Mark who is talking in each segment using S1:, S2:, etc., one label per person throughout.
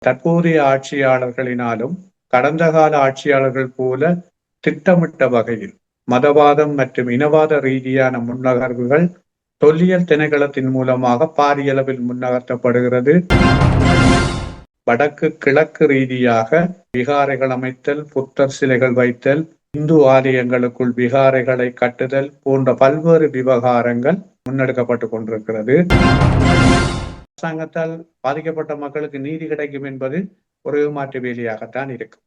S1: தற்போதைய ஆட்சியாளர்களினாலும் கடந்த கால ஆட்சியாளர்கள் போல திட்டமிட்ட வகையில் மதவாதம் மற்றும் இனவாத ரீதியான முன்னகர்வுகள் தொல்லியல் திணைக்களத்தின் மூலமாக பாரியளவில் முன்னகர்த்தப்படுகிறது. வடக்கு கிழக்கு ரீதியாக விகாரைகள் அமைத்தல், புத்தர் சிலைகள் வைத்தல், இந்து ஆலயங்களுக்குள் விகாரைகளை கட்டுதல் போன்ற பல்வேறு விவகாரங்கள் முன்னெடுக்கப்பட்டு கொண்டிருக்கிறது. அரசாங்கத்தால் பாதிக்கப்பட்ட மக்களுக்கு நீதி கிடைக்கும் என்பது ஒரு ஏமாற்று வேலையாகத்தான் இருக்கும்.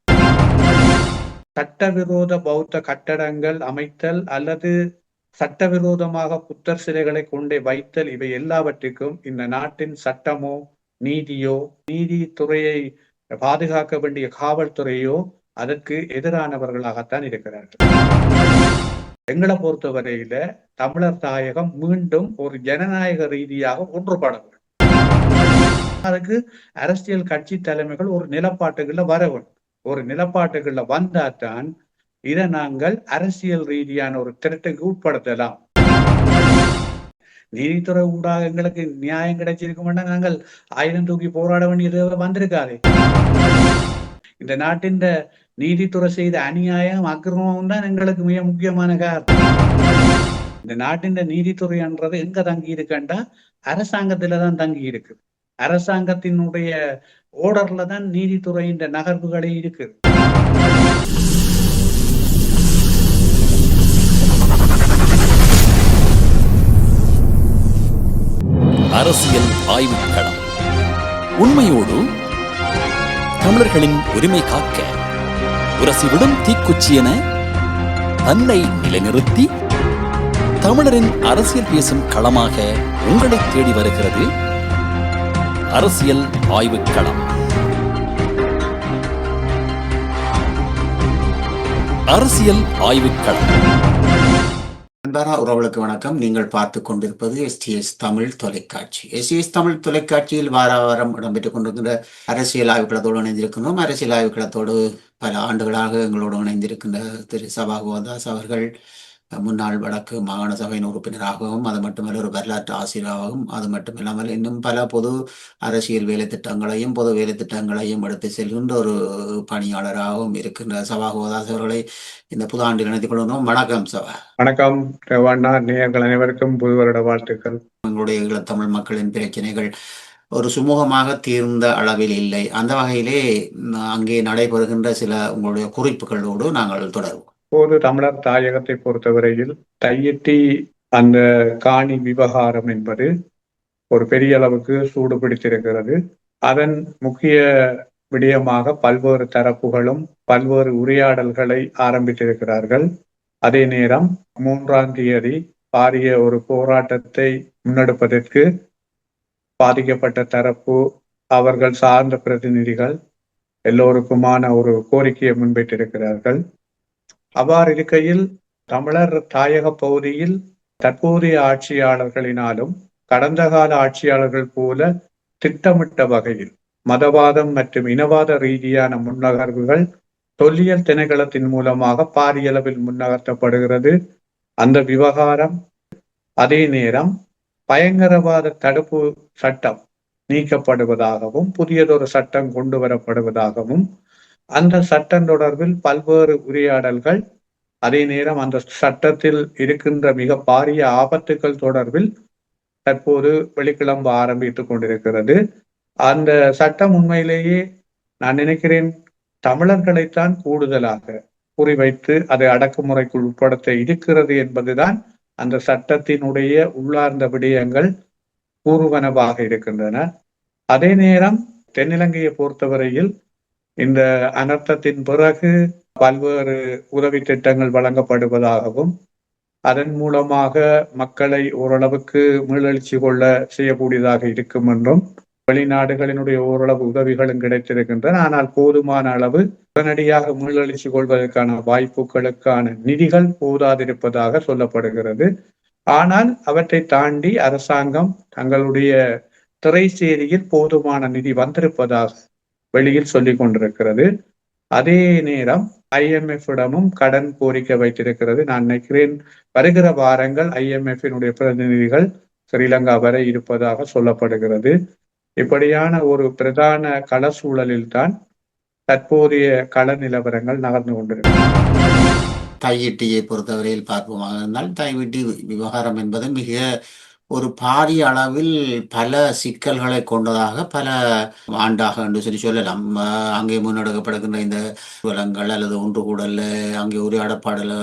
S1: சட்டவிரோத பௌத்த கட்டடங்கள் அமைத்தல் அல்லது சட்டவிரோதமாக புத்தர் சிலைகளை கொண்டே வைத்தல், இவை எல்லாவற்றுக்கும் இந்த நாட்டின் சட்டமோ நீதியோ நீதித்துறையை பாதுகாக்க வேண்டிய காவல்துறையோ அதற்கு எதிரானவர்களாகத்தான் இருக்கிறார்கள். எங்களை பொறுத்தவரையில தமிழர் தாயகம் மீண்டும் ஒரு ஜனநாயக ரீதியாக ஒன்றுபட வேண்டும். அதுக்கு அரசியல் கட்சி தலைமைகள் ஒரு நிலப்பாட்டுகள்ல வர வேண்டும். ஒரு நிலப்பாட்டுகள்ல வந்தால்தான் இதை நாங்கள் அரசியல் ரீதியான ஒரு திரட்டுக்கு உட்படுத்தலாம். நீதித்துறை ஊடாக எங்களுக்கு நியாயம் கிடைச்சிருக்கும்னா நாங்கள் ஆயுதம் தூக்கி போராட வேண்டியது வந்திருக்காது. இந்த நாட்டின் நீதித்துறை செய்த அநியாயம் அக்கிரமம் தான் எங்களுக்கு மிக முக்கியமான காரணம். இந்த நாட்டின் நீதித்துறைன்றது எங்க தங்கி இருக்கண்டா அரசாங்கத்துலதான் தங்கி இருக்கு. அரசாங்கத்தினுடைய ஓர்டர்ல தான் நீதித்துறையின் நகர்வுகளே இருக்கு.
S2: அரசியல் ஆய்வுக்களம். உண்மையோடு தமிழர்களின் உரிமை காக்க உரசிவிடும் தீக்குச்சி என தன்னை நிலைநிறுத்தி தமிழரின் அரசியல் பேசும் களமாக உங்களை தேடி வருகிறது அரசியல் ஆய்வுக்களம். அரசியல் ஆய்வுக்களம்.
S3: அன்பான உறவுகளுக்கு வணக்கம். நீங்கள் பார்த்து கொண்டிருப்பது எஸ்டிஎஸ் தமிழ் தொலைக்காட்சி. எஸ்டிஎஸ் தமிழ் தொலைக்காட்சியில் வார வாரம் இடம்பெற்றுக் கொண்டிருக்கின்ற அரசியல் ஆய்வுக்களத்தோடு இணைந்திருக்கின்றோம். அரசியல் ஆய்வுக்களத்தோடு பல ஆண்டுகளாக எங்களோடு இணைந்திருக்கின்ற திரு சபா கோதாஸ் அவர்கள் முன்னாள் வடக்கு மாகாண சபையின் உறுப்பினராகவும், அது மட்டுமல்ல ஒரு வரலாற்று ஆசிரியராகவும், அது மட்டுமில்லாமல் இன்னும் பல பொது அரசியல் வேலை திட்டங்களையும் பொது வேலை திட்டங்களையும் எடுத்து செல்கின்ற ஒரு பணியாளராகவும் இருக்கின்ற சபா கோதாஸ் அவர்களை இந்த புது ஆண்டில் இணைத்துக் கொள்கிறோம். வணக்கம் சபா.
S1: வணக்கம் நேயர்கள் அனைவருக்கும் புது வருட வாழ்த்துக்கள்.
S3: எங்களுடைய ஈழத்தமிழ் மக்களின் பிரச்சனைகள் ஒரு சுமூகமாக தீர்ந்த அளவில் இல்லை. அந்த வகையிலே அங்கே நடைபெறுகின்ற சில உங்களுடைய குறிப்புகளோடு நாங்கள் தொடருவோம்.
S1: இப்போது தமிழர் தாயகத்தை பொறுத்தவரையில் தையிட்டி அந்த காணி விவகாரம் என்பது ஒரு பெரிய அளவுக்கு சூடு பிடித்திருக்கிறது. அதன் முக்கிய விடயமாக பல்வேறு தரப்புகளும் பல்வேறு உரையாடல்களை ஆரம்பித்திருக்கிறார்கள். அதே நேரம் 3ஆம் தேதி பாரிய ஒரு போராட்டத்தை முன்னெடுப்பதற்கு பாதிக்கப்பட்ட தரப்பு, அவர்கள் சார்ந்த பிரதிநிதிகள் எல்லோருக்குமான ஒரு கோரிக்கையை முன்வைத்திருக்கிறார்கள். அவ்வாறு இருக்கையில் தமிழர் தாயக பகுதியில் தற்போதைய ஆட்சியாளர்களினாலும் கடந்த கால ஆட்சியாளர்கள் போல திட்டமிட்ட வகையில் மதவாதம் மற்றும் இனவாத ரீதியான முன்னகர்வுகள் தொல்லியல் திணைக்களத்தின் மூலமாக பாரியளவில் முன்னகர்த்தப்படுகிறது. அந்த விவகாரம். அதே நேரம் பயங்கரவாத தடுப்பு சட்டம் நீக்கப்படுவதாகவும் புதியதொரு சட்டம் கொண்டு வரப்படுவதாகவும், அந்த சட்டம் தொடர்பில் பல்வேறு உரையாடல்கள், அதே நேரம் அந்த சட்டத்தில் இருக்கின்ற மிக பாரிய ஆபத்துக்கள் தொடர்பில் தற்போது வெளிக்கிளம்ப ஆரம்பித்துக் கொண்டிருக்கிறது. அந்த சட்டம் உண்மையிலேயே நான் நினைக்கிறேன் தமிழர்களைத்தான் கூடுதலாக குறிவைத்து அதை அடக்குமுறைக்குள் உட்படுத்த இருக்கிறது என்பதுதான் அந்த சட்டத்தினுடைய உள்ளார்ந்த விடயங்கள் கூறுவனவாக இருக்கின்றன. அதே நேரம் தென்னிலங்கையை பொறுத்தவரையில் இந்த அனர்த்தத்தின் பிறகு பல்வேறு உதவி திட்டங்கள் வழங்கப்படுவதாகவும், அதன் மூலமாக மக்களை ஓரளவுக்கு மீளெழுச்சி கொள்ள செய்யக்கூடியதாக இருக்கும் என்றும், வெளிநாடுகளினுடைய ஓரளவு உதவிகளும் கிடைத்திருக்கின்றன. ஆனால் போதுமான அளவு உடனடியாக மீளெழுச்சி கொள்வதற்கான வாய்ப்புகளுக்கான நிதிகள் போதாதிருப்பதாக சொல்லப்படுகிறது. ஆனால் அவற்றை தாண்டி அரசாங்கம் தங்களுடைய திரைச்சேரியில் போதுமான நிதி வந்திருப்பதாக வெளியில் சொல்லிக் கொண்டிருக்கிறது. அதே நேரம் IMF-இடமும் கடன் கோரிக்கை வைத்திருக்கிறது. நான் நினைக்கிறேன் வருகிற வாரங்கள் IMF-இனுடைய பிரதிநிதிகள் ஸ்ரீலங்கா வரை இருப்பதாக சொல்லப்படுகிறது. இப்படியான ஒரு பிரதான கள சூழலில்தான் தற்போதைய கள நிலவரங்கள் நகர்ந்து கொண்டிருக்கிறது.
S3: தையிட்டியை பொறுத்தவரையில் பார்ப்போமாக இருந்தால் தையிட்டி விவகாரம் என்பது மிக ஒரு பாரிய அளவில் பல சிக்கல்களை கொண்டதாக பல ஆண்டாக என்று சொல்லலாம். அங்கே முன்னெடுக்கப்படுகின்ற இந்த வளங்கள் அல்லது ஒன்று கூடல் அங்கே உரையாடப்பாடல்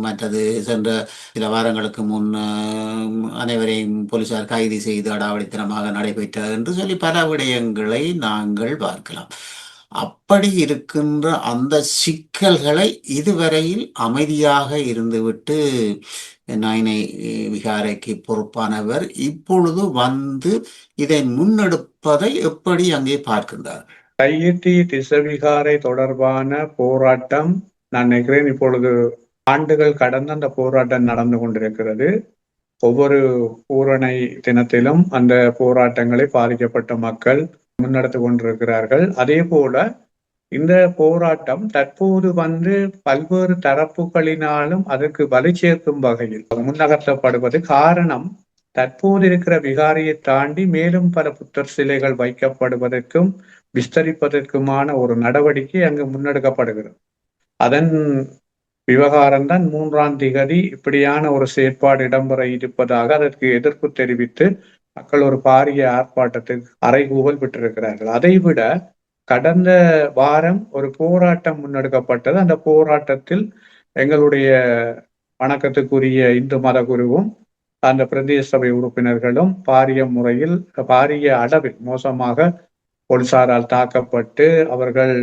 S3: மற்றது சென்ற சில வாரங்களுக்கு முன் அனைவரையும் போலீசார் கைது செய்து அடாவடித்தனமாக நடைபெற்ற என்று சொல்லி பல விடயங்களை நாங்கள் பார்க்கலாம். அப்படி இருக்கின்ற அந்த சிக்கல்களை இதுவரையில் அமைதியாக இருந்துவிட்டு நாயினை விகாரைக்கு பொறுப்பானவர் இப்பொழுது வந்து இதை முன்னெடுப்பதை எப்படி அங்கே பார்க்கின்றார்?
S1: தையிட்டி திசவிகாரை தொடர்பான போராட்டம் நான் நினைக்கிறேன் இப்பொழுது ஆண்டுகள் கடந்த அந்த போராட்டம் நடந்து கொண்டிருக்கிறது. ஒவ்வொரு பூரணை தினத்திலும் அந்த போராட்டங்களை பாதிக்கப்பட்ட மக்கள் முன்னெடுத்து கொண்டிருக்கிறார்கள். அதே போல இந்த போராட்டம் தற்போது வந்து பல்வேறு தரப்புகளினாலும் அதற்கு வலு சேர்க்கும் வகையில் முன்னகர்த்தப்படுவது காரணம். தற்போது இருக்கிற விகாரியை தாண்டி மேலும் பல புத்தர் சிலைகள் வைக்கப்படுவதற்கும் விஸ்தரிப்பதற்குமான ஒரு நடவடிக்கை அங்கு முன்னெடுக்கப்படுகிறது. அதன் விவகாரம்தான் 3ஆம் திகதி இப்படியான ஒரு செயற்பாடு இடம்பெற இருப்பதாக அதற்கு எதிர்ப்பு தெரிவித்து மக்கள் ஒரு பாரிய ஆர்ப்பாட்டத்துக்கு அறைகூவல் விட்டிருக்கிறார்கள். அதைவிட கடந்த வாரம் ஒரு போராட்டம் முன்னெடுக்கப்பட்டது. அந்த போராட்டத்தில் எங்களுடைய வணக்கத்துக்குரிய இந்து மத குருவும் அந்த பிரதேச சபை உறுப்பினர்களும் பாரிய அளவில் மோசமாக போலீசாரால் தாக்கப்பட்டு அவர்கள்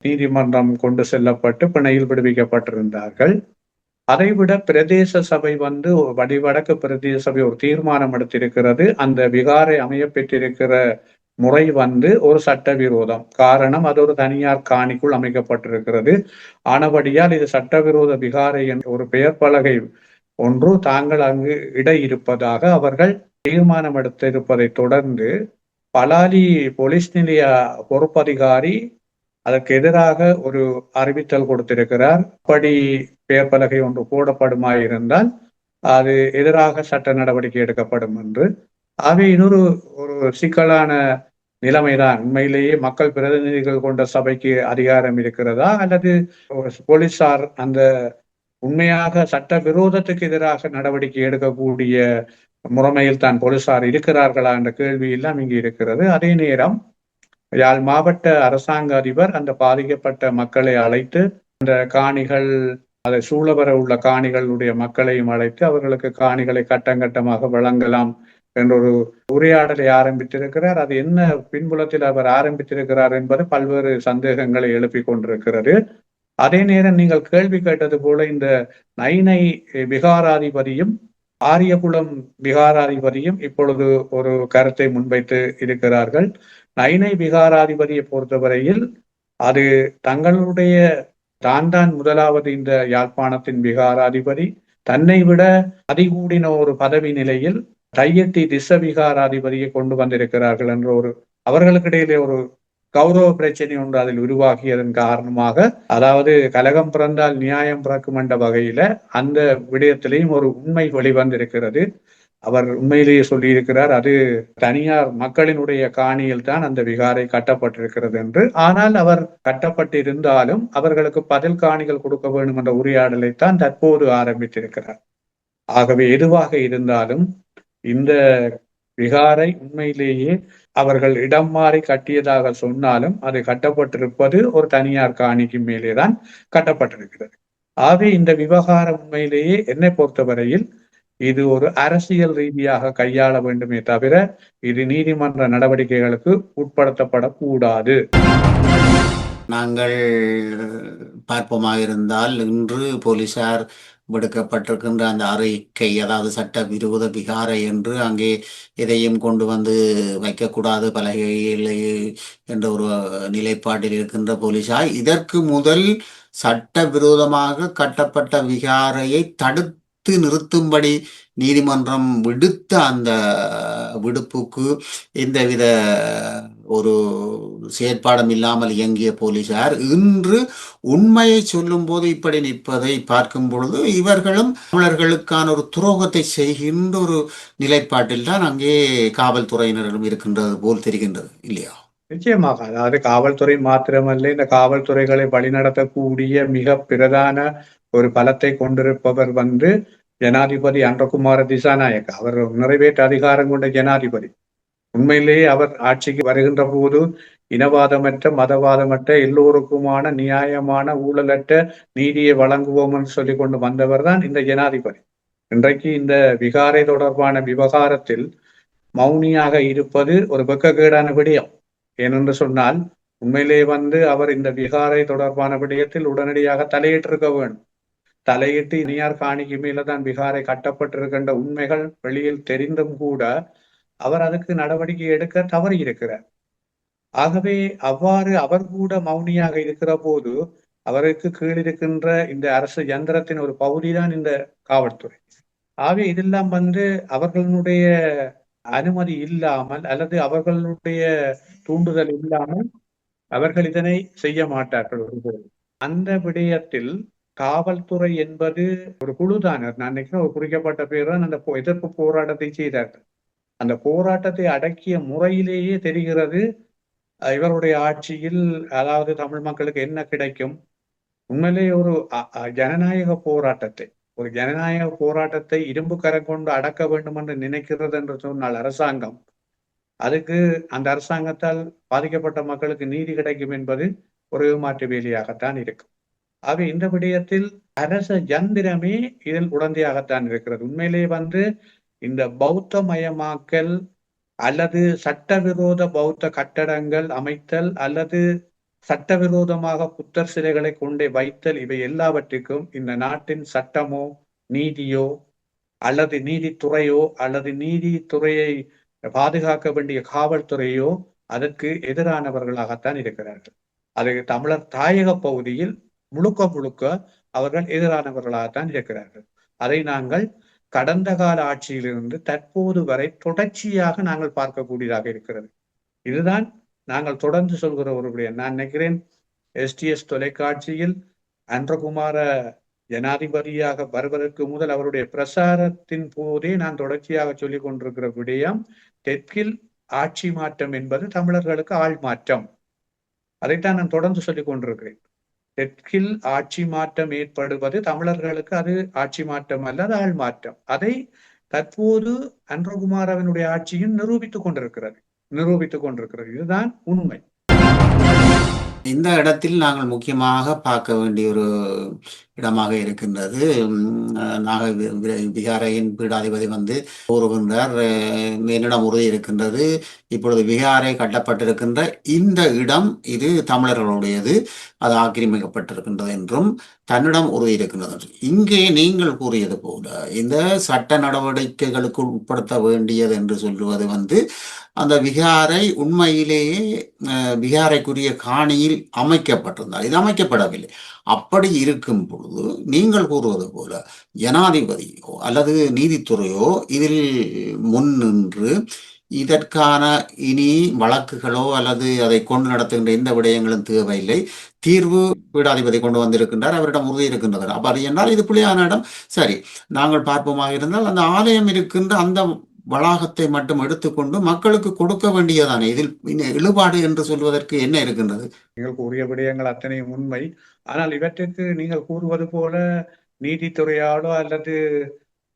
S1: நீதிமன்றம் கொண்டு செல்லப்பட்டு பிணையில் விடுவிக்கப்பட்டிருந்தார்கள். அதைவிட பிரதேச சபை வந்து வடக்கு பிரதேச சபை ஒரு தீர்மானம் எடுத்திருக்கிறது. அந்த விகாரை அமைய பெற்றிருக்கிற முறை வந்து ஒரு சட்டவிரோதம். காரணம், அது ஒரு தனியார் காணிக்குள் அமைக்கப்பட்டிருக்கிறது. ஆனபடியால் இது சட்டவிரோத விகாரை என்ற ஒரு பெயர் பலகை ஒன்று தாங்கள் அங்கு இட இருப்பதாக அவர்கள் தீர்மானம் எடுத்திருப்பதை தொடர்ந்து பலாலி போலீஸ் நிலைய பொறுப்பதிகாரி அதற்கு எதிராக ஒரு அறிவித்தல் கொடுத்திருக்கிறார். அப்படி பெயர் பலகை ஒன்று போடப்படுமாயிருந்தால் அது எதிராக சட்ட நடவடிக்கை எடுக்கப்படும் என்று. ஆகவே இன்னொரு சிக்கலான நிலைமைதான். உண்மையிலேயே மக்கள் பிரதிநிதிகள் கொண்ட சபைக்கு அதிகாரம் இருக்கிறதா அல்லது போலீசார் அந்த உண்மையாக சட்ட விரோதத்துக்கு எதிராக நடவடிக்கை எடுக்கக்கூடிய முறைமையில் தான் போலீசார் இருக்கிறார்களா என்ற கேள்வி எல்லாம் இங்கு இருக்கிறது. அதே நேரம் யாழ் மாவட்ட அரசாங்க அதிபர் அந்த பாதிக்கப்பட்ட மக்களை அழைத்து அந்த காணிகள் அதை சூழவர உள்ள காணிகளுடைய மக்களையும் அழைத்து அவர்களுக்கு காணிகளை கட்டமாக வழங்கலாம் என்ற ஒரு உரையாடலை ஆரம்பித்திருக்கிறார். அது என்ன பின்புலத்தில் அவர் ஆரம்பித்திருக்கிறார் என்பது பல்வேறு சந்தேகங்களை எழுப்பிக் கொண்டிருக்கிறது. அதே நேரம் நீங்கள் கேள்வி கேட்டது போல இந்த நைனை விகாராதிபதியும் ஆரியகுளம் விகாராதிபதியும் இப்பொழுது ஒரு கருத்தை முன்வைத்து இருக்கிறார்கள். நைனை விகாராதிபதியை பொறுத்தவரையில் அது தங்களுடைய தான் முதலாவது இந்த யாழ்ப்பாணத்தின் விகாராதிபதி, தன்னை விட அதிகூடின ஒரு பதவி நிலையில் தையிட்டி திச விகாராதிபதியை கொண்டு வந்திருக்கிறார்கள் என்ற ஒரு அவர்களுக்கு இடையிலே ஒரு கௌரவ பிரச்சனை ஒன்று அதில் உருவாகியதன் காரணமாக, அதாவது கலகம் பிறந்தால் நியாயம் பிறக்கும் என்ற வகையில அந்த விடயத்திலையும் ஒரு உண்மை வெளிவந்திருக்கிறது. அவர் உண்மையிலேயே சொல்லியிருக்கிறார், அது தனியார் மக்களினுடைய காணியில் தான் அந்த விகாரை கட்டப்பட்டிருக்கிறது என்று. ஆனால் அவர் கட்டப்பட்டிருந்தாலும் அவர்களுக்கு பதில் காணிகள் கொடுக்க வேண்டும் என்ற உரையாடலைத்தான் தற்போது ஆரம்பித்திருக்கிறார். ஆகவே எதுவாக இருந்தாலும் இந்த விகாரை உண்மையிலேயே அவர்கள் இடம் மாறி கட்டியதாக சொன்னாலும் அது கட்டப்பட்டிருப்பது ஒரு தனியார் காணிக்கு மேலேதான் கட்டப்பட்டிருக்கிறது. ஆகவே இந்த விவகாரம் உண்மையிலேயே என்னை பொறுத்தவரையில் இது ஒரு அரசியல் ரீதியாக கையாள வேண்டுமே தவிர இது நீதிமன்ற நடவடிக்கைகளுக்கு உட்படுத்தப்படக்கூடாது.
S3: நாங்கள் பார்ப்போமாக இருந்தால் இன்று போலீசார் விடுக்கப்பட்டிருக்கின்ற அந்த அறிக்கை, அதாவது சட்ட விரோத விகாரை என்று அங்கே எதையும் கொண்டு வந்து வைக்கக்கூடாது பலகையில் என்ற ஒரு நிலைப்பாட்டில் இருக்கின்ற போலீசார் இதற்கு முதல் சட்ட விரோதமாக கட்டப்பட்ட விகாரையை தடுத்து தடுத்து நிறுத்தும்படி நீதிமன்றம் விடுத்த அந்த விடுப்புக்கு எந்தவித ஒரு செயற்பாடும் இல்லாமல் இயங்கிய போலீசார் இன்று உண்மையை சொல்லும் போது இப்படி நிற்பதை பார்க்கும் பொழுது இவர்களும் தமிழர்களுக்கான ஒரு துரோகத்தை செய்கின்ற ஒரு நிலைப்பாட்டில் தான் அங்கே காவல்துறையினர்களும் இருக்கின்றது போல் தெரிகின்றது இல்லையா?
S1: நிச்சயமாக. அதாவது காவல்துறை மாத்திரமல்ல, இந்த காவல்துறைகளை வழிநடத்தக்கூடிய மிக பிரதான ஒரு பலத்தை கொண்டிருப்பவர் ஜனாதிபதி அன்றகுமார திசாநாயக்க. அவர் நிறைவேற்று அதிகாரம் கொண்ட ஜனாதிபதி. உண்மையிலேயே அவர் ஆட்சிக்கு வருகின்ற போது இனவாதமற்ற, மதவாதமற்ற, எல்லோருக்குமான நியாயமான, ஊழலற்ற நீதியை வழங்குவோம் என்று சொல்லிக் கொண்டு வந்தவர் தான் இந்த ஜனாதிபதி. இன்றைக்கு இந்த விகாரை தொடர்பான விவகாரத்தில் மௌனியாக இருப்பது ஒரு வெட்கக்கேடான விடயம். ஏனென்று சொன்னால், உண்மையிலே அவர் இந்த விகாரை தொடர்பான விடயத்தில் உடனடியாக தலையிட்டிருக்க வேண்டும். தலையிட்டு இனியார் காணிக்கு மேலதான் விகாரை கட்டப்பட்டிருக்கின்ற உண்மைகள் வெளியில் தெரிந்தும் கூட அவர் அதுக்கு நடவடிக்கை எடுக்க தவறி இருக்கிறார். ஆகவே அவ்வாறு அவர் கூட மௌனியாக இருக்கிற போது அவருக்கு கீழிருக்கின்ற இந்த அரசு யந்திரத்தின் ஒரு பகுதிதான் இந்த காவல்துறை. ஆகவே இதெல்லாம் அவர்களுடைய அனுமதி இல்லாமல் அல்லது அவர்களுடைய தூண்டுதல் இல்லாமல் அவர்கள் இதனை செய்ய மாட்டார்கள். அந்த விடயத்தில் காவல்துறை என்பது ஒரு குழுதான். நான் நினைக்கிறேன் ஒரு குறிக்கப்பட்ட பேர் தான் அந்த எதிர்ப்பு போராட்டத்தை செய்தார்கள். அந்த போராட்டத்தை அடக்கிய முறையிலேயே தெரிகிறது இவருடைய ஆட்சியில், அதாவது தமிழ் மக்களுக்கு என்ன கிடைக்கும். உண்மையிலே ஒரு ஜனநாயக போராட்டத்தை இரும்பு கரம் கொண்டு அடக்க வேண்டும் என்று நினைக்கிறது என்று சொன்னால் அரசாங்கம், அதுக்கு அந்த அரசாங்கத்தால் பாதிக்கப்பட்ட மக்களுக்கு நீதி கிடைக்கும் என்பது ஒரு ஏமாற்று வேலையாகத்தான் இருக்கும். ஆக இந்த விடயத்தில் அரச யந்திரமே இதில் உடந்தையாகத்தான் இருக்கிறது. உண்மையிலே இந்த பௌத்த மயமாக்கல் அல்லது சட்டவிரோத பௌத்த கட்டடங்கள் அமைத்தல் அல்லது சட்டவிரோதமாக புத்தர் சிலைகளை கொண்டே வைத்தல், இவை எல்லாவற்றுக்கும் இந்த நாட்டின் சட்டமோ நீதியோ அல்லது நீதித்துறையோ அல்லது நீதித்துறையை பாதுகாக்க வேண்டிய காவல்துறையோ அதற்கு எதிரானவர்களாகத்தான் இருக்கிறார்கள். அது தமிழர் தாயக பகுதியில் முழுக்க அவர்கள் எதிரானவர்களாகத்தான் இருக்கிறார்கள். அதை நாங்கள் கடந்த கால ஆட்சியிலிருந்து தற்போது வரை தொடர்ச்சியாக நாங்கள் பார்க்கக்கூடியதாக இருக்கிறது. இதுதான் நாங்கள் தொடர்ந்து சொல்கிற ஒரு விடயம். நான் நினைக்கிறேன் எஸ்டிஎஸ் தொலைக்காட்சியில் அன்றகுமார ஜனாதிபதியாக வருவதற்கு முதல் அவருடைய பிரசாரத்தின் போதே நான் தொடர்ச்சியாக சொல்லிக் கொண்டிருக்கிற விடயம், தெற்கில் ஆட்சி மாற்றம் என்பது தமிழர்களுக்கு ஆள் மாற்றம். அதைத்தான் நான் தொடர்ந்து சொல்லிக் கொண்டிருக்கிறேன். தெற்கில் ஆட்சி மாற்றம் ஏற்படுவது தமிழர்களுக்கு அது ஆட்சி மாற்றம் அல்ல, அது ஆள் மாற்றம். அதை தற்போது அன்றகுமாரவனுடைய ஆட்சியும் நிரூபித்துக் கொண்டிருக்கிறது. இதுதான் உண்மை.
S3: இந்த இடத்தில் நாங்கள் முக்கியமாக பார்க்க வேண்டிய ஒரு இடமாக இருக்கின்றது. விகாரையின் பீடாதிபதி கூறுகின்றார், என்னிடம் உறுதி இருக்கின்றது, இப்பொழுது விகாரை கட்டப்பட்டிருக்கின்ற இந்த இடம் இது தமிழர்களுடையது, அது ஆக்கிரமிக்கப்பட்டிருக்கின்றது என்றும் தன்னிடம் உறுதி இருக்கின்றது. இங்கே நீங்கள் கூறியது போல இந்த சட்ட நடவடிக்கைகளுக்கு உட்படுத்த வேண்டியது என்று சொல்லுவது அந்த விகாரை உண்மையிலேயே விகாரைக்குரிய காணியில் அமைக்கப்பட்டிருந்தால், இது அமைக்கப்படவில்லை. அப்படி இருக்கும் பொழுது நீங்கள் கூறுவது போல ஜனாதிபதியோ அல்லது நீதித்துறையோ இதில் முன்னின்று இதற்கான இனி வழக்குகளோ அல்லது அதை கொண்டு நடத்துகின்ற எந்த விடயங்களும் தேவையில்லை, தீர்வு பீடாதிபதி கொண்டு வந்திருக்கின்றார், அவரிடம் உறுதி இருக்கின்றது. அப்ப அது என்றால் இது புலியான இடம், சரி நாங்கள் பார்ப்போமாக இருந்தால் அந்த ஆலயம் இருக்கின்ற அந்த வளாகத்தை மட்டும் எடுத்துக்கொண்டு மக்களுக்கு கொடுக்க வேண்டியதானே. இதில் இழுபாடு என்று சொல்வதற்கு என்ன இருக்கின்றது?
S1: நீங்கள் கூறிய விடயங்கள் அத்தனையும் உண்மை. ஆனால் இவற்றுக்கு நீங்கள் கூறுவது போல நீதித்துறையாலோ அல்லது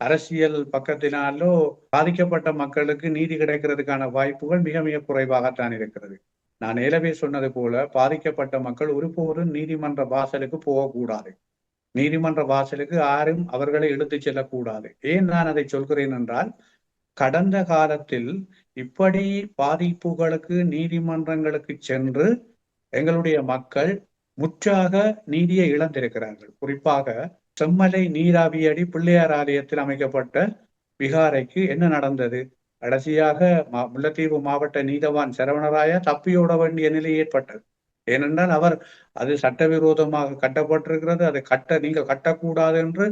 S1: அரசியல் பக்கத்தினாலோ பாதிக்கப்பட்ட மக்களுக்கு நீதி கிடைக்கிறதுக்கான வாய்ப்புகள் மிக மிக குறைவாகத்தான் இருக்கிறது. நான் ஏலவே சொன்னது போல பாதிக்கப்பட்ட மக்கள் ஒருபோதும் நீதிமன்ற வாசலுக்கு போகக்கூடாது. நீதிமன்ற வாசலுக்கு யாரும் அவர்களை இழுத்துச் செல்லக்கூடாது. ஏன் நான் அதை சொல்கிறேன் என்றால், கடந்த காலத்தில் இப்படி பாதிப்புகளுக்கு நீதிமன்றங்களுக்கு சென்று எங்களுடைய மக்கள் முற்றாக நீதியை இழந்திருக்கிறார்கள். குறிப்பாக செம்மலை நீராவியடி பிள்ளையார் ஆலயத்தில் அமைக்கப்பட்ட விகாரைக்கு என்ன நடந்தது? கடைசியாக முல்லைத்தீவு மாவட்ட நீதவான் சரவணராயா தப்பியோட வேண்டிய நிலை ஏற்பட்டது. ஏனென்றால் அவர் அது சட்டவிரோதமாக கட்டப்பட்டிருக்கிறது, அதை நீங்கள் கட்டக்கூடாது என்று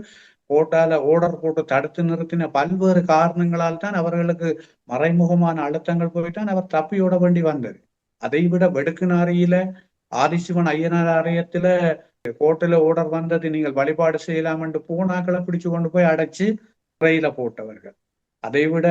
S1: கோர்ட்டால ஆர்டர் போட்டு தடுத்து நிறுத்தின பல்வேறு காரணங்களால் தான் அவர்களுக்கு மறைமுகமான அழுத்தங்கள் போய்தான் அவர் தப்பியோட வேண்டி வந்தது. அதை விட வெடுக்குநாரியில ஆதிசிவன் ஐயனார் ஆலயத்துல கோர்ட்டில் ஆர்டர் வந்தது, நீங்கள் வழிபாடு செய்யலாம் என்று பூனாக்களை பிடிச்சு கொண்டு போய் அடைச்சு சிறையில போட்டவர்கள். அதை விட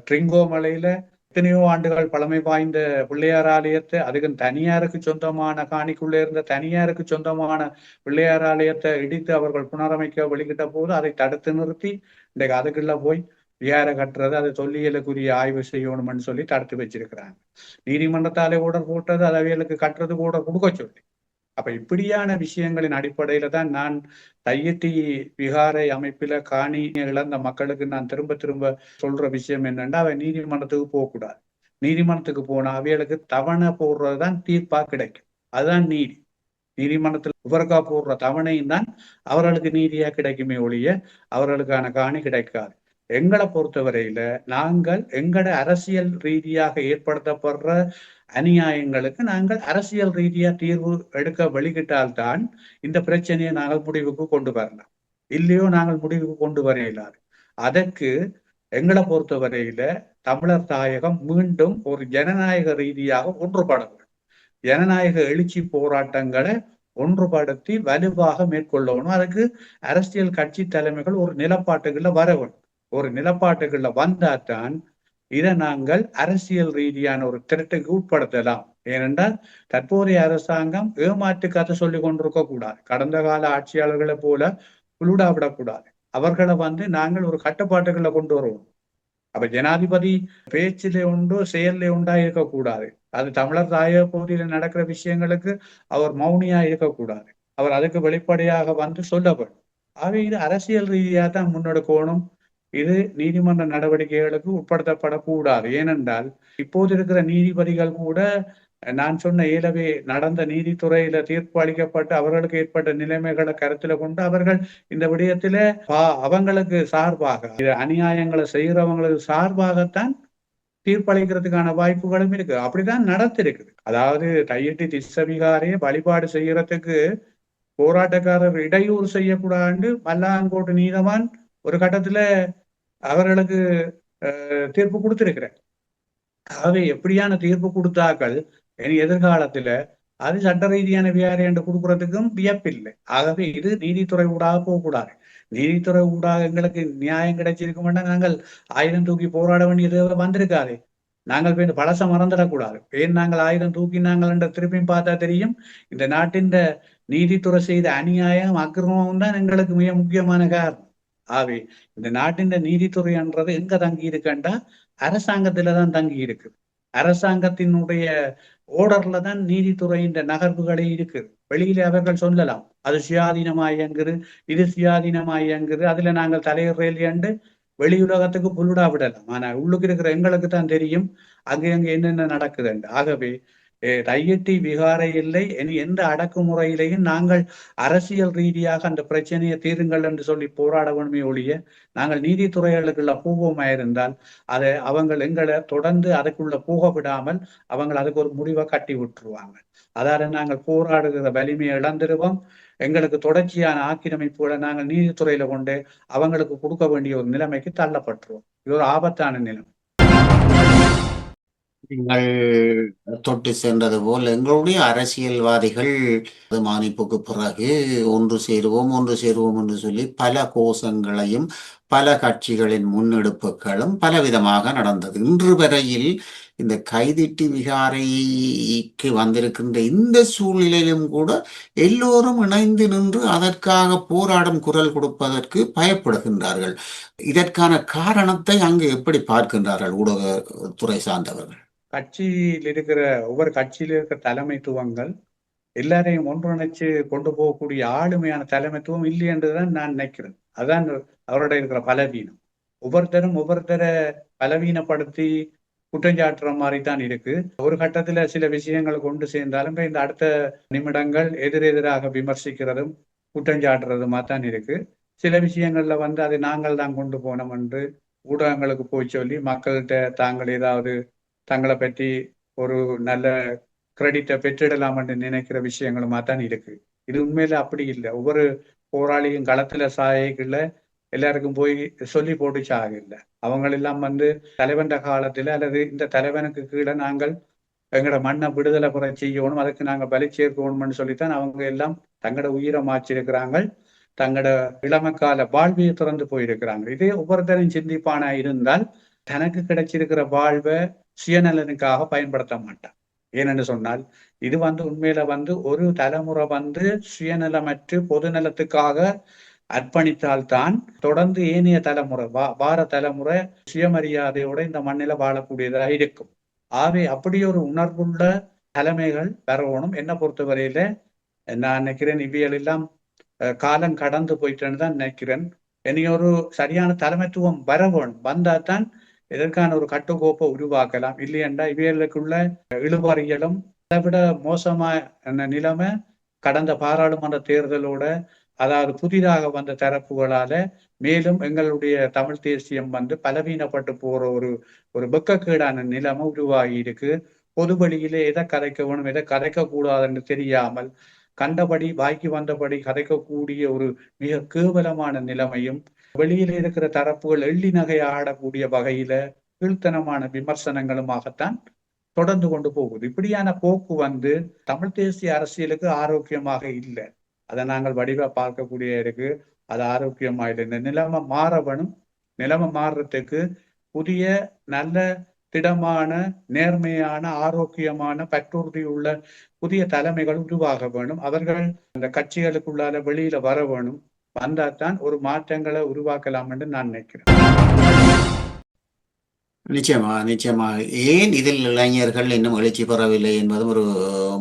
S1: ட்ரிங்கோமலையில எத்தனையோ ஆண்டுகள் பழமை வாய்ந்த பிள்ளையார் ஆலயத்தை, அதுக்கு தனியாருக்கு சொந்தமான காணிக்குள்ள இருந்த தனியாருக்கு சொந்தமான பிள்ளையார் ஆலயத்தை இடித்து அவர்கள் புனரமைக்க வெளியிட்ட போது அதை தடுத்து நிறுத்தி இன்றைக்கு அதுக்குள்ள போய் விகார கட்டுறது, அதை தொல்லியலுக்குரிய ஆய்வு செய்யணும்னு சொல்லி தடுத்து வச்சிருக்கிறாங்க. நீதிமன்றத்தாலே ஆர்டர் போட்டது அதை அவைகளுக்கு கட்டுறதுக்கு ஆர்டர் கொடுக்க சொல்லி. அப்ப இப்படியான விஷயங்களின் அடிப்படையில தான் நான் தையட்டி விகாரை அமைப்பில காணி இழந்த மக்களுக்கு நான் திரும்ப திரும்ப சொல்ற விஷயம் என்னன்னா, அவ நீதிமன்றத்துக்கு போகக்கூடாது. நீதிமன்றத்துக்கு போனா அவைகளுக்கு தவணை போடுறதுதான் தீர்ப்பா கிடைக்கும். அதுதான் நீதி. நீதிமன்றத்தில் உவர்கா போடுற தவணையும் தான் அவர்களுக்கு நீதியா கிடைக்குமே ஒழிய அவர்களுக்கான காணி கிடைக்காது. எங்களை பொறுத்தவரையில நாங்கள் எங்கட அரசியல் ரீதியாக ஏற்படுத்தப்படுற அநியாயங்களுக்கு நாங்கள் அரசியல் ரீதியா தீர்வு எடுக்க வெளியிட்டால்தான் இந்த பிரச்சனையை நாங்கள் முடிவுக்கு கொண்டு வரலாம். இல்லையோ நாங்கள் முடிவுக்கு கொண்டு வர இயலாது. அதற்கு எங்களை பொறுத்தவரையில தமிழர் தாயகம் மீண்டும் ஒரு ஜனநாயக ரீதியாக ஒன்றுபட வேண்டும். ஜனநாயக எழுச்சி போராட்டங்களை ஒன்றுபடுத்தி வலுவாக மேற்கொள்ளணும். அதுக்கு அரசியல் கட்சி தலைமைகள் ஒரு நிலப்பாட்டுகள்ல வர வேண்டும். ஒரு நிலப்பாட்டுகள்ல வந்தால்தான் இதை நாங்கள் அரசியல் ரீதியான ஒரு திரட்டுக்கு உட்படுத்தலாம். ஏனென்றால் தற்போதைய அரசாங்கம் ஏமாற்று கதை சொல்லி கொண்டிருக்க கூடாது. கடந்த கால ஆட்சியாளர்களை போல புழுடா விடக்கூடாது. அவர்களை நாங்கள் ஒரு கட்டுப்பாட்டுகளை கொண்டு வருவோம். அப்ப ஜனாதிபதி பேச்சிலே உண்டு செயல்ல உண்டா இருக்கக்கூடாது. அது தமிழர் தாய பகுதியில நடக்கிற விஷயங்களுக்கு அவர் மௌனியா இருக்கக்கூடாது. அவர் அதுக்கு வெளிப்படையாக சொல்லப்படும். ஆகவே இது அரசியல் ரீதியா தான் முன்னெடுக்கணும். இது நீதிமன்ற நடவடிக்கைகளுக்கு உட்படுத்தப்படக்கூடாது. ஏனென்றால் இப்போது இருக்கிற நீதிபதிகள் கூட நான் சொன்ன ஏலவே நடந்த நீதித்துறையில தீர்ப்பு அளிக்கப்பட்டு அவர்களுக்கு ஏற்பட்ட நிலைமைகளை கருத்துல கொண்டு அவர்கள் இந்த விடயத்தில அவங்களுக்கு சார்பாக அநியாயங்களை செய்கிறவங்களுக்கு சார்பாகத்தான் தீர்ப்பளிக்கிறதுக்கான வாய்ப்புகளும் இருக்கு. அப்படிதான் நடத்திருக்குது. அதாவது தையட்டி திஸ்ஸவிகாரையை வழிபாடு செய்யறதுக்கு போராட்டக்காரர் இடையூறு செய்யக்கூடாது மல்லாங்கோட்டு நீதவான் ஒரு கட்டத்துல அவர்களுக்கு தீர்ப்பு கொடுத்திருக்கிறேன். ஆகவே எப்படியான தீர்ப்பு கொடுத்தாக்கள் இனி எதிர்காலத்துல அது சட்ட ரீதியான விகாரை என்று கொடுக்கறதுக்கும் வியப்பில்லை. ஆகவே இது நீதித்துறை ஊடாக போகக்கூடாது. நீதித்துறை ஊடாக எங்களுக்கு நியாயம் கிடைச்சிருக்கும்னா நாங்கள் ஆயுதம் தூக்கி போராட வேண்டியது வந்திருக்காது. நாங்கள் பழச மறந்துடக்கூடாது. ஏன் நாங்கள் ஆயுதம் தூக்கினாங்கள் என்ற திருப்பியும் பார்த்தா தெரியும். இந்த நாட்டின் நீதித்துறை செய்த அநியாயம் அக்கிரமம் தான் எங்களுக்கு மிக முக்கியமான காரணம். ஆகவே இந்த நாட்டின் நீதித்துறை என்றது எங்க தங்கி இருக்குண்டா அரசாங்கத்துலதான் தங்கி இருக்கு. அரசாங்கத்தினுடைய ஓர்டர்ல தான் நீதித்துறையின் நகர்வுகளே இருக்குது. வெளியில அவர்கள் சொல்லலாம் அது சுயாதீனமாய் இயங்குது, இது சுயாதீனமாய் இயங்குது, அதுல நாங்கள் தலையிடலையாண்டு வெளியுலகத்துக்கு புல்லுடா விடலாம். ஆனா உள்ளுக்கு இருக்கிற எங்களுக்கு தான் தெரியும் அங்க என்னென்ன நடக்குதுண்டு. ஆகவே தையட்டி விகாரை இல்லை, இனி எந்த அடக்குமுறையிலையும் நாங்கள் அரசியல் ரீதியாக அந்த பிரச்சனையை தீருங்கள் என்று சொல்லி போராட வேண்டுமே ஒழிய நாங்கள் நீதித்துறைகளுக்குள்ள பூர்வமாயிருந்தால் அதை எங்களை தொடர்ந்து அதுக்குள்ள போக விடாமல் அதுக்கு ஒரு முடிவை கட்டி விட்டுருவாங்க. அதாவது நாங்கள் போராடுகிற வலிமையை இழந்துருவோம். எங்களுக்கு தொடர்ச்சியான ஆக்கிரமிப்புகளை நாங்கள் நீதித்துறையில கொண்டு அவங்களுக்கு கொடுக்க வேண்டிய ஒரு நிலைமைக்கு தள்ளப்பட்டுருவோம். இது ஒரு ஆபத்தான நிலைமை.
S3: நீங்கள் தொட்டு சென்றது போல் எங்களுடைய அரசியல்வாதிகள் மானிப்புக்கு பிறகு ஒன்று சேருவோம் என்று சொல்லி பல கோஷங்களையும் பல கட்சிகளின் முன்னெடுப்புகளும் பலவிதமாக நடந்தது. இன்று வரையில் இந்த கைதிட்டி விகாரைக்கு வந்திருக்கின்ற இந்த சூழ்நிலையிலும் கூட எல்லோரும் இணைந்து நின்று அதற்காக போராடும் குரல் கொடுப்பதற்கு பயப்படுகின்றார்கள். இதற்கான காரணத்தை அங்கு எப்படி பார்க்கின்றார்கள் ஊடகத்துறை சார்ந்தவர்கள்?
S1: கட்சியில் இருக்கிற ஒவ்வொரு கட்சியில இருக்கிற தலைமைத்துவங்கள் எல்லாரையும் ஒன்றிணைச்சு கொண்டு போகக்கூடிய ஆளுமையான தலைமைத்துவம் இல்லை என்றுதான் நான் நினைக்கிறேன். அதான் அவரோட இருக்கிற பலவீனம். ஒவ்வொருத்தரை பலவீனப்படுத்தி குற்றஞ்சாட்டுற மாதிரி தான் இருக்கு. ஒரு கட்டத்துல சில விஷயங்களை கொண்டு சேர்ந்தாலும் இந்த அடுத்த நிமிடங்கள் எதிரெதிராக விமர்சிக்கிறதும் குற்றஞ்சாட்டுறதுமா தான் இருக்கு. சில விஷயங்கள்ல அதை நாங்கள் தான் கொண்டு போனோம் என்று ஊடகங்களுக்கு போய் சொல்லி மக்கள்கிட்ட தாங்கள் ஏதாவது தங்களை பற்றி ஒரு நல்ல கிரெடிட்டை பெற்றிடலாம் என்று நினைக்கிற விஷயங்களுமா தான் இருக்கு. இது உண்மையில அப்படி இல்லை. ஒவ்வொரு போராளியும் களத்துல சாயக்குள்ள எல்லாருக்கும் போய் சொல்லி போட்டு சாகல. அவங்களெல்லாம் தலைவன் காலத்துல அல்லது இந்த தலைவனுக்கு கீழே நாங்கள் எங்களோட மண்ணை விடுதலை பெற செய்யணும், அதுக்கு நாங்க பலி சேர்க்கணும்னு சொல்லித்தான் அவங்க எல்லாம் தங்களோட உயிரை மாற்றிருக்கிறாங்க, தங்களோட இளமக்கால வாழ்வியை திறந்து போயிருக்கிறாங்க. இதே ஒவ்வொருத்தரும் சிந்திப்பானா இருந்தால் தனக்கு கிடைச்சிருக்கிற வாழ்வை சுயநலனுக்காக பயன்படுத்த மாட்டான். ஏனென்று சொன்னால் இது உண்மையில ஒரு தலைமுறை சுயநலமற்று பொதுநலத்துக்காக அர்ப்பணித்தால்தான் தொடர்ந்து ஏனைய தலைமுறை வார தலைமுறை சுயமரியாதையோட இந்த மண்ணில வாழக்கூடியதாக இருக்கும். ஆகவே அப்படி ஒரு உணர்வுள்ள தலைமைகள் வரணும். என்ன பொறுத்தவரையில நான் நினைக்கிறேன் இவியல் எல்லாம் காலம் கடந்து போயிட்டேன்னு தான் நினைக்கிறேன். இனியொரு சரியான தலைமைத்துவம் வரவேணும். வந்தாதான் இதற்கான ஒரு கட்டுக்கோப்பை உருவாக்கலாம். இல்லையென்றா இவியலுக்குள்ள இழுபறியலும் அதை விட மோசமான நிலைமை கடந்த பாராளுமன்ற தேர்தலோட, அதாவது புதிதாக வந்த தரப்புகளால மேலும் எங்களுடைய தமிழ் தேசியம் பலவீனப்பட்டு போற ஒரு வெக்கக்கேடான நிலைமை உருவாகி இருக்கு. பொது வழியிலே எதை கதைக்க வேணும் எதை கதைக்க கூடாதுன்னு தெரியாமல் கண்டபடி வாய்க்கு வந்தபடி கதைக்கக்கூடிய ஒரு மிக கேவலமான நிலைமையும், வெளியில இருக்கிற தரப்புகள் எள்ளி நகை ஆடக்கூடிய வகையில கீழ்த்தனமான விமர்சனங்களுமாகத்தான் தொடர்ந்து கொண்டு போகுது. இப்படியான போக்கு தமிழ் தேசிய அரசியலுக்கு ஆரோக்கியமாக இல்லை. அதை நாங்கள் வடிவா பார்க்கக்கூடிய இருக்கு. அது ஆரோக்கியமா இல்லை. இந்த நிலைமை மாறவனும், நிலைமை மாறுறதுக்கு புதிய நல்ல திடமான நேர்மையான ஆரோக்கியமான பற்றுறுதி உள்ள புதிய தலைமைகள் உருவாக வேணும். அவர்கள் அந்த கட்சிகளுக்குள்ளால வெளியில வர வேணும். வந்தால்தான் ஒரு மாற்றங்களை உருவாக்கலாம் என்று நான் நினைக்கிறேன்.
S3: நிச்சயமாக ஏன் இதில் இளைஞர்கள் இன்னும் எழுச்சி பெறவில்லை என்பதும் ஒரு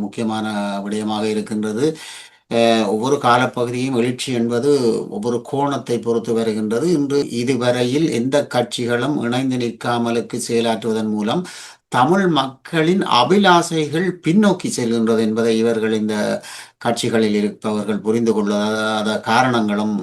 S3: முக்கியமான விடயமாக இருக்கின்றது. ஒவ்வொரு காலப்பகுதியும் எழுச்சி என்பது ஒவ்வொரு கோணத்தை பொறுத்து வருகின்றது. இன்று இதுவரையில் எந்த கட்சிகளும் இணைந்து நிற்காமலுக்கு செயலாற்றுவதன் மூலம் தமிழ் மக்களின் அபிலாசைகள் பின்னோக்கி செல்கின்றது என்பதை இவர்கள் இந்த கட்சிகளில் இருப்பவர்கள் புரிந்து கொள்ளாத காரணங்களும்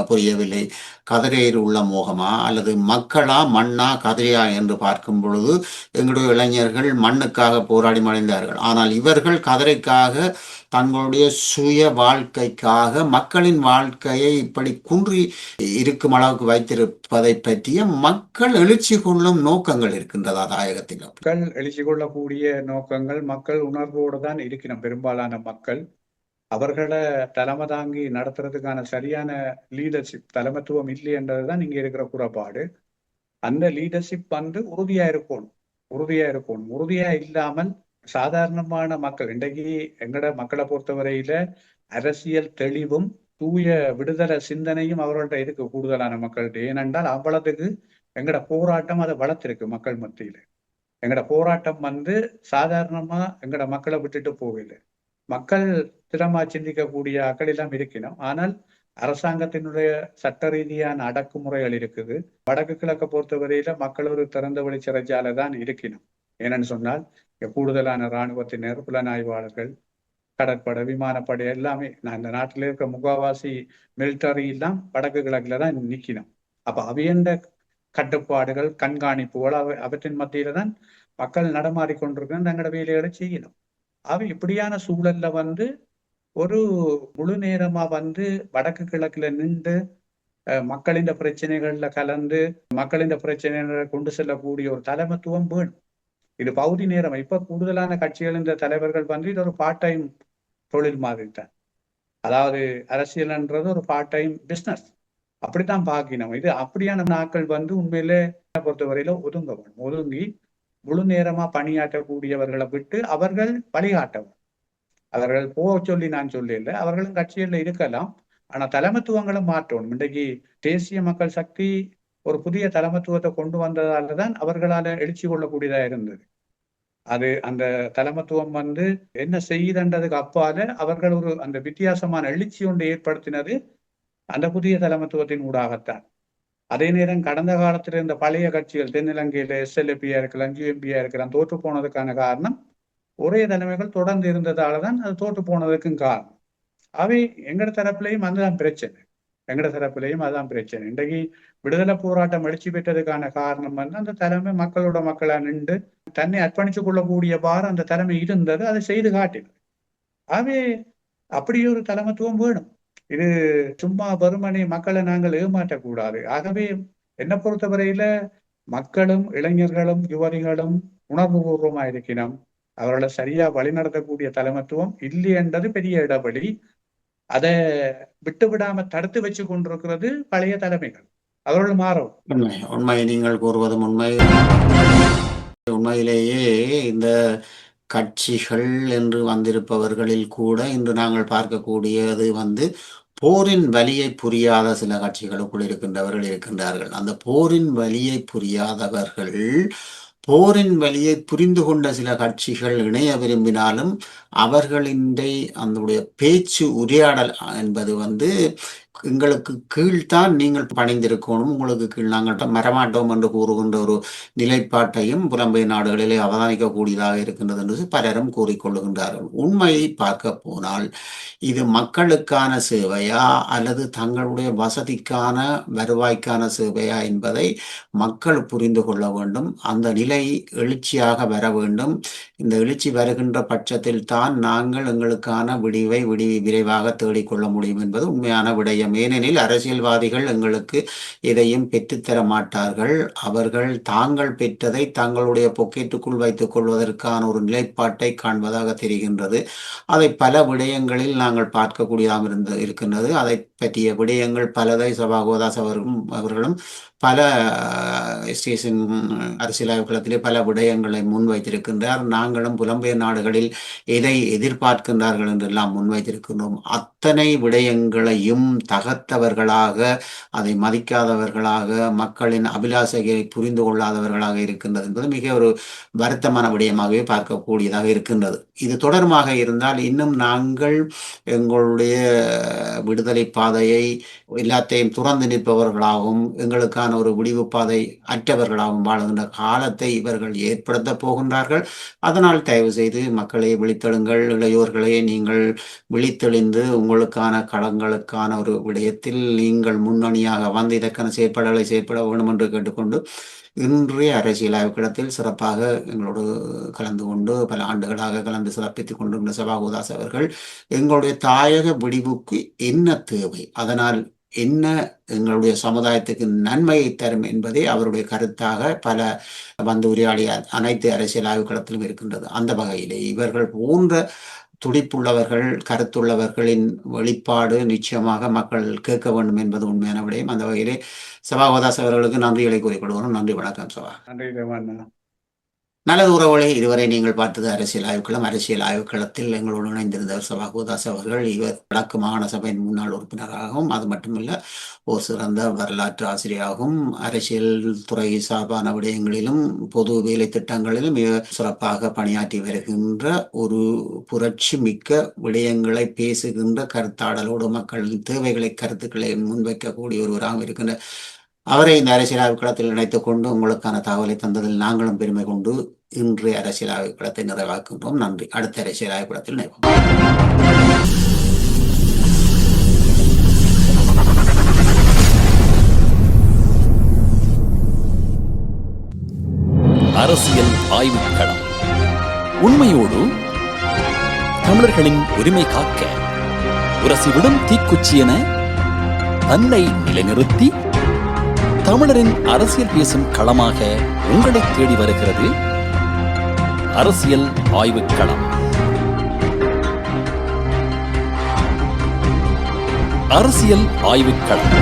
S3: புரியவில்லை. கதிரையில் உள்ள மோகமா அல்லது மக்களா மண்ணா கதிரையா என்று பார்க்கும் பொழுது எங்களுடைய இளைஞர்கள் மண்ணுக்காக போராடி மறைந்தார்கள். ஆனால் இவர்கள் கதிரைக்காக தங்களுடைய சுய வாழ்க்கைக்காக மக்களின் வாழ்க்கையை இப்படி குன்றி இருக்கும் அளவுக்கு வைத்திருப்பதை பற்றிய மக்கள் எழுச்சி கொள்ளும் நோக்கங்கள் இருக்கின்றதா தாயகத்தில்?
S1: மக்கள் எழுச்சி கொள்ளக்கூடிய நோக்கங்கள் மக்கள் உணர்வோடு தான் இருக்கணும். பெரும்பாலான மக்கள் அவர்களை தலைமை தாங்கி நடத்துறதுக்கான சரியான லீடர்ஷிப் தலைமைத்துவம் இல்லை என்றதுதான் இங்க இருக்கிற குறைபாடு. அந்த லீடர்ஷிப் உறுதியா இருக்கணும். உறுதியா இல்லாமல் சாதாரணமான மக்கள் இன்றைக்கு எங்கட மக்களை பொறுத்தவரையில அரசியல் தெளிவும் தூய விடுதலை சிந்தனையும் அவர்கள்ட்ட இருக்கு கூடுதலான மக்கள்கிட்ட. ஏனென்றால் அவ்வளவுக்கு எங்கட போராட்டம் அதை வளர்த்திருக்கு மக்கள் மத்தியில. எங்கட போராட்டம் சாதாரணமா எங்கட மக்களை விட்டுட்டு போகல. மக்கள் திறமா சிந்திக்கக்கூடிய ஆக்கள் எல்லாம் இருக்கணும். ஆனால் அரசாங்கத்தினுடைய சட்ட ரீதியான அடக்குமுறைகள் இருக்குது. வடக்கு கிழக்க பொறுத்தவரையில மக்கள் ஒரு திறந்த வழி சிறைச்சாலை தான் இருக்கணும். ஏனென்னு சொன்னால் கூடுதலான இராணுவத்தினர், புலனாய்வாளர்கள், கடற்படை, விமானப்படை எல்லாமே இந்த நாட்டில் இருக்கிற முகாவாசி மிலிட்டரி எல்லாம் வடக்கு கிழக்குல தான் நிக்கணும். அப்ப அவையண்ட கட்டுப்பாடுகள் கண்காணிப்புகள் அவற்றின் மத்தியில தான் மக்கள் நடமாடிக்கொண்டிருக்க தங்களோட வேலைகளை செய்யணும். இப்படியான சூழல்ல ஒரு முழு நேரமா வடக்கு கிழக்குல நின்று மக்களின் பிரச்சனைகள்ல கலந்து மக்களின் பிரச்சனைகளை கொண்டு செல்லக்கூடிய ஒரு தலைமைத்துவம் வேணும். இது பகுதி நேரம். இப்ப கூடுதலான கட்சிகள் இந்த தலைவர்கள் இது ஒரு பார்ட் டைம் தொழில் மாதிரி தான். அதாவது அரசியல்ன்றது ஒரு பார்ட் டைம் பிசினஸ் அப்படித்தான் பார்க்கணும். இது அப்படியான நாட்கள் உண்மையிலே பொறுத்தவரையில ஒதுங்கி முழு நேரமா பணியாற்றக்கூடியவர்களை விட்டு அவர்கள் வழிகாட்டவும். அவர்கள் போக சொல்லி நான் சொல்லல, அவர்களும் கட்சிகள்ல இருக்கலாம். ஆனா தலைமைத்துவங்களும் மாற்றணும். இன்றைக்கு தேசிய மக்கள் சக்தி ஒரு புதிய தலைமைத்துவத்தை கொண்டு வந்ததாலதான் அவர்களால எழுச்சி கொள்ளக்கூடியதா இருந்தது. அது அந்த தலைமைத்துவம் என்ன செய்யுதுன்றதுக்கு அப்பால அவர்கள் ஒரு அந்த வித்தியாசமான எழுச்சி ஒன்று ஏற்படுத்தினது அந்த புதிய தலைமைத்துவத்தின் ஊடாகத்தான். அதே நேரம் கடந்த காலத்துல இந்த பழைய கட்சிகள் தென்னிலங்கையில SLPயா இருக்கலாம், GMPயா இருக்கலாம், தோற்று போனதுக்கான காரணம் ஒரே தலைமைகள் தொடர்ந்து இருந்ததாலதான் அது தோற்று போனதுக்கும் காரணம். அவை எங்கட தரப்புலையும் அதுதான் பிரச்சனை. இன்றைக்கு விடுதலை போராட்டம் எழுச்சி பெற்றதுக்கான காரணம் அந்த தலைமை மக்களோட மக்களா நின்று தன்னை அர்ப்பணிச்சு கொள்ளக்கூடியவாறு அந்த தலைமை இருந்தது. அதை செய்து காட்டினது. அப்படி ஒரு தலைமைத்துவம் வேணும். இது சும்மா வெறுமனே மக்களை நாங்கள் ஏமாற்றக்கூடாது. ஆகவே என்னை பொறுத்தவரையில மக்களும் இளைஞர்களும் யுவதிகளும் உணர்வுபூர்வமா இருக்கணும். அவர்களை சரியா வழிநடத்தக்கூடிய தலைமத்துவம் இல்லை என்றது பெரிய இடைவெளி. அதை விட்டு விடாம தடுத்து வச்சு கொண்டிருக்கிறது பழைய தலைமைகள். அவர்கள் மாறும்.
S3: உண்மை நீங்கள் கூறுவதும் உண்மை. உண்மையிலேயே இந்த கட்சிகள் என்று வந்திருப்பவர்களில் கூட இன்று நாங்கள் பார்க்கக்கூடியது போரின் வலியை புரியாத சில கட்சிகளுக்குள் இருக்கின்றவர்கள் இருக்கின்றார்கள். அந்த போரின் வலியை புரியாதவர்கள் போரின் வலியை புரிந்து கொண்ட சில கட்சிகள் இணைய விரும்பினாலும் அவர்களின் அந்த பேச்சு உரையாடல் என்பது எங்களுக்கு கீழ்தான் நீங்கள் பணிந்திருக்கணும், உங்களுக்கு கீழ் நாங்கள் மரமாட்டோம் என்று கூறுகின்ற ஒரு நிலைப்பாட்டையும் புலம்பெயர் நாடுகளிலே அவதானிக்கக்கூடியதாக இருக்கின்றது என்று பலரும் கூறிக்கொள்ளுகின்றார்கள். உண்மையை பார்க்க போனால் இது மக்களுக்கான சேவையா அல்லது தங்களுடைய வசதிக்கான வருவாய்க்கான சேவையா என்பதை மக்கள் புரிந்து கொள்ள வேண்டும். அந்த நிலை எழுச்சியாக வர வேண்டும். இந்த எழுச்சி வருகின்ற பட்சத்தில் தான் நாங்கள் எங்களுக்கான விடிவை விரைவாக தேடிக்கொள்ள முடியும் என்பது உண்மையான விடயம். ஏனெனில் அரசியல்வாதிகள் எங்களுக்கு எதையும் பெற்றுத்தர மாட்டார்கள். அவர்கள் தாங்கள் பெற்றதை தங்களுடைய பொக்கெட்டுக்குள் வைத்துக் கொள்வதற்கான ஒரு நிலைப்பாட்டை காண்பதாக தெரிகின்றது. அதை பல விடயங்களில் நாங்கள் பார்க்கக்கூடியதாக இருக்கின்றது. அதை பற்றிய விடயங்கள் பலதை சபாகோதாஸ் அவர்களும் பல ஸ்டேஷன் அரசியல் களத்திலே பல விடயங்களை முன்வைத்திருக்கின்றார். நாங்களும் புலம்பெயர் நாடுகளில் எதை எதிர்பார்க்கின்றார்கள் என்றெல்லாம் முன்வைத்திருக்கின்றோம். அத்தனை விடயங்களையும் தகர்த்தவர்களாக, அதை மதிக்காதவர்களாக, மக்களின் அபிலாஷையை புரிந்து கொள்ளாதவர்களாக இருக்கின்றது என்பது மிக ஒரு வருத்தமான விடயமாகவே பார்க்கக்கூடியதாக இருக்கின்றது. இது தொடர்பாக இருந்தால் இன்னும் நாங்கள் எங்களுடைய விடுதலை பாதையை எல்லாத்தையும் துறந்து நிற்பவர்களாகவும் எங்களுக்கான ஒரு விடிவு பாதை அற்றவர்களாகவும் வாழுகின்ற காலத்தை இவர்கள் ஏற்படுத்த போகின்றார்கள். அதனால் தயவு செய்து மக்களை விழித்தெழுங்கள், இளையோர்களே நீங்கள் விழித்தெளிந்து உங்களுக்கான களங்களுக்கான ஒரு விடயத்தில் நீங்கள் முன்னணியாக வந்து இதற்கான செயற்பாடுகளை செயற்பட வேண்டும் என்று கேட்டுக்கொண்டு இன்றைய அரசியல் ஆய்வுக்களத்தில் சிறப்பாக எங்களோடு கலந்து கொண்டு பல ஆண்டுகளாக கலந்து சிறப்பித்துக் கொண்டிருந்த சபாகோதாஸ் அவர்கள் எங்களுடைய தாயக விடிவுக்கு என்ன தேவை, அதனால் என்ன எங்களுடைய சமுதாயத்துக்கு நன்மையை தரும் என்பதே அவருடைய கருத்தாக பல உரையாடிய அனைத்து அரசியல் ஆய்வுக்களத்திலும் இருக்கின்றது. அந்த வகையிலே இவர்கள் போன்ற துடிப்புள்ளவர்கள், கருத்துள்ளவர்களின் வெளிப்பாடு நிச்சயமாக மக்கள் கேட்க வேண்டும் என்பது உண்மையான விடயம். அந்த வகையிலே சபாகோதாஸ் அவர்களுக்கு நன்றிகளை கூறிக்கொள்கிறோம். நன்றி, வணக்கம் சபா.
S1: நன்றி.
S3: நல்லது உறவுகளை, இதுவரை நீங்கள் பார்த்தது அரசியல் ஆய்வுக்களம். அரசியல் ஆய்வுக்களத்தில் எங்களோடு இணைந்திருந்தவர் சபாகோதாஸ் அவர்கள். இவர் வடக்கு மாகாண சபையின் முன்னாள் உறுப்பினராகவும் அது மட்டுமல்ல ஒரு சிறந்த வரலாற்று ஆசிரியராகவும் அரசியல் துறை சார்பான விடயங்களிலும் பொது வேலை திட்டங்களிலும் மிக சிறப்பாக பணியாற்றி வருகின்ற ஒரு புரட்சி மிக்க விடயங்களை பேசுகின்ற கருத்தாடலோடு மக்களின் தேவைகளை கருத்துக்களை முன்வைக்கக்கூடிய ஒருவராக இருக்கின்ற அவரை இந்த அரசியல் ஆய்வுக்களத்தில் இணைத்துக் கொண்டு உங்களுக்கான தகவலை தந்ததில் நாங்களும் பெருமை கொண்டு இன்றைய அரசியல் ஆய்வுக்களத்தை நிறைவாக்குகின்றோம். நன்றி. அடுத்த அரசியல் ஆய்வுக்களத்தில் இணைவோம்.
S2: அரசியல் ஆய்வுக்களம். உண்மையோடு தமிழர்களின் உரிமை காக்க உரசிவிடும் தீக்குச்சி என தன்னை நிலைநிறுத்தி தமிழரின் அரசியல் பேசும் களமாக உங்களை தேடி வருகிறது அரசியல் ஆய்வுக்களம். அரசியல் ஆய்வுக்களம்.